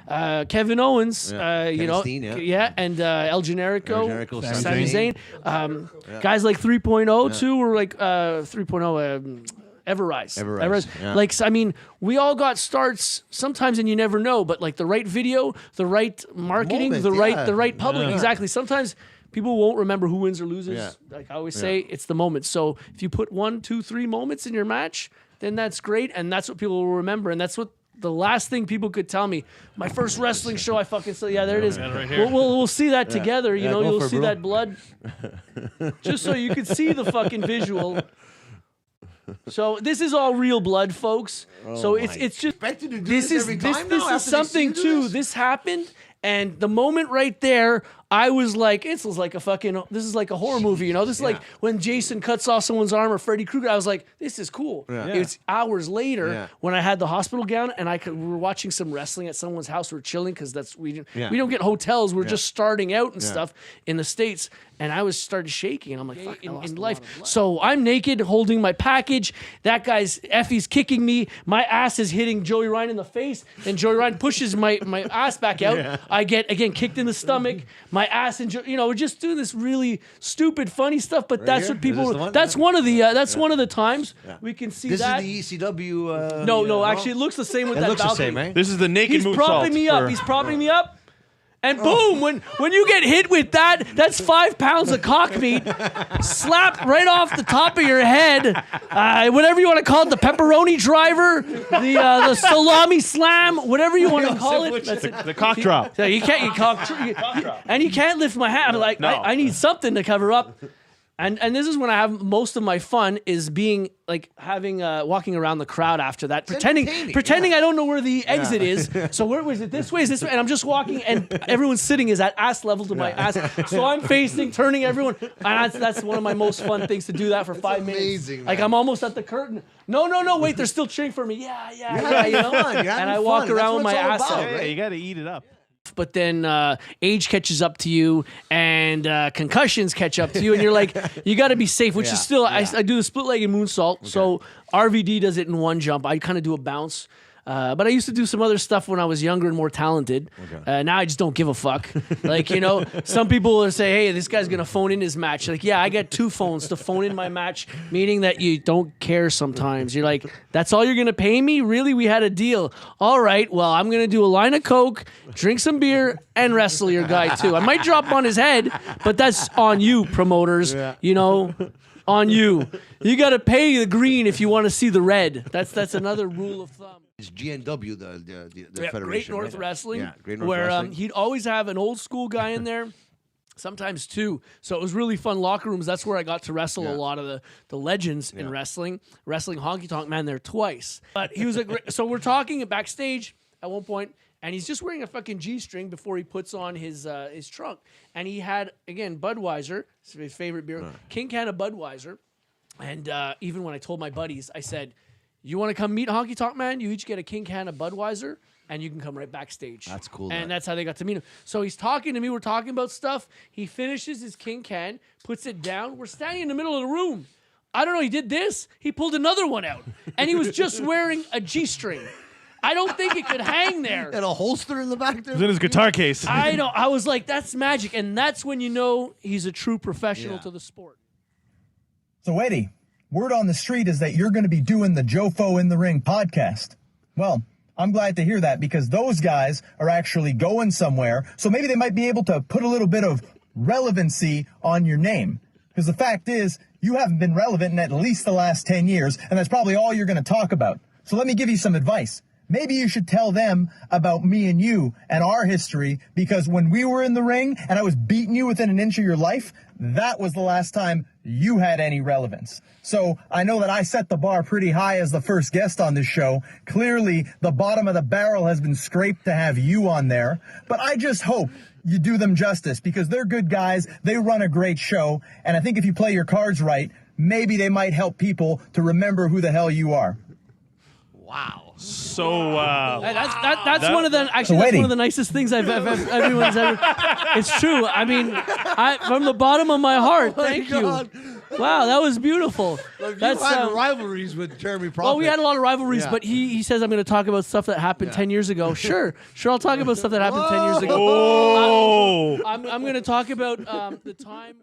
Kevin Owens, Steen, and El Generico, Sami Zayn. Guys like 3.0 too, or like 3.0. Everrise. Yeah. Like, I mean, we all got starts sometimes, and you never know. But like the right video, the right marketing, the right public. Exactly. Sometimes people won't remember who wins or loses. Yeah. Like I always say, it's the moment. So if you put 1, 2, 3 moments in your match, then that's great, and that's what people will remember, and that's what. The last thing people could tell me, my first wrestling show, I fucking said, there it is. Right here. We'll see that together. You'll see that blood, just so you could see the fucking visual. So this is all real blood, folks. So it's just this is something too. This happened, and the moment right there, I was like, this is like a horror movie, This is like when Jason cuts off someone's arm or Freddy Krueger. I was like, this is cool. Yeah. It's hours later when I had the hospital gown and we were watching some wrestling at someone's house. We were chilling because we don't get hotels. We're just starting out and stuff in the States. And I started shaking, and I'm like, fuck, in life. So I'm naked, holding my package. That guy's Effie's kicking me. My ass is hitting Joey Ryan in the face, and Joey Ryan pushes my ass back out. I get again kicked in the stomach. My ass and we're just doing this really stupid, funny stuff. But that's what people. That's one of the times we can see that. This is the ECW. No, actually, it looks the same with that balcony. The same, right? This is the naked. He's propping me up. He's propping me up. And boom, when you get hit with that's 5 pounds of cock meat slapped right off the top of your head. Whatever you want to call it, the pepperoni driver, the salami slam, whatever you want to call it. That's it. The cock drop. So you can't and you can't lift my hand. Like I need something to cover up. And this is when I have most of my fun is being like walking around the crowd after that, pretending I don't know where the exit is. So where was it? This way? Is this way? And I'm just walking, and everyone's sitting is at ass level to my ass. So I'm facing, turning everyone, and that's one of my most fun things to do that for 5 minutes. Amazing, like I'm almost at the curtain. No, wait, they're still cheering for me. Yeah, and I walk around with my ass out. Yeah, you got to eat it up. But then age catches up to you, and concussions catch up to you, and you're like, you got to be safe, which is still, I do the split-legged moonsault, so RVD does it in one jump. I kind of do a bounce. But I used to do some other stuff when I was younger and more talented. Okay. Now I just don't give a fuck. Like, some people will say, hey, this guy's going to phone in his match. Like, yeah, I got 2 phones to phone in my match, meaning that you don't care sometimes. You're like, that's all you're going to pay me? Really? We had a deal. All right, well, I'm going to do a line of Coke, drink some beer, and wrestle your guy, too. I might drop on his head, but that's on you, promoters, on you. You got to pay the green if you want to see the red. That's another rule of thumb. It's GNW, the federation. Great North Wrestling. Yeah, Great North where Wrestling. He'd always have an old school guy in there, sometimes 2. So it was really fun locker rooms. That's where I got to wrestle a lot of the legends in wrestling. Wrestling Honky Tonk Man there twice. But he was so we're talking backstage at one point, and he's just wearing a fucking G-string before he puts on his trunk. And he had, again, Budweiser, his favorite beer, King Can of Budweiser. And even when I told my buddies, I said, you want to come meet Honky Tonk Man? You each get a King Can of Budweiser, and you can come right backstage. That's cool. And that's how they got to meet him. So he's talking to me. We're talking about stuff. He finishes his King Can, puts it down. We're standing in the middle of the room. I don't know. He did this. He pulled another one out, and he was just wearing a G-string. I don't think it could hang there. And a holster in the back there? It's in his guitar case. I know. I was like, that's magic. And that's when you know he's a true professional to the sport. So, Eddie, word on the street is that you're going to be doing the Jofo in the Ring podcast. Well, I'm glad to hear that because those guys are actually going somewhere. So maybe they might be able to put a little bit of relevancy on your name. Because the fact is, you haven't been relevant in at least the last 10 years, and that's probably all you're going to talk about. So let me give you some advice. Maybe you should tell them about me and you and our history, because when we were in the ring and I was beating you within an inch of your life, that was the last time you had any relevance. So I know that I set the bar pretty high as the first guest on this show. Clearly, the bottom of the barrel has been scraped to have you on there. But I just hope you do them justice because they're good guys. They run a great show. And I think if you play your cards right, maybe they might help people to remember who the hell you are. Wow. So that's one of the that's one of the nicest things everyone's ever. It's true. I mean, from the bottom of my heart, thank you. Wow, that was beautiful. Like, That's you had rivalries with Jeremy Prophet. well, we had a lot of rivalries, Yeah. but he says I'm going to talk about stuff that happened 10 years ago. Sure, I'll talk about stuff that happened 10 years ago. Oh. I'm going to talk about the time.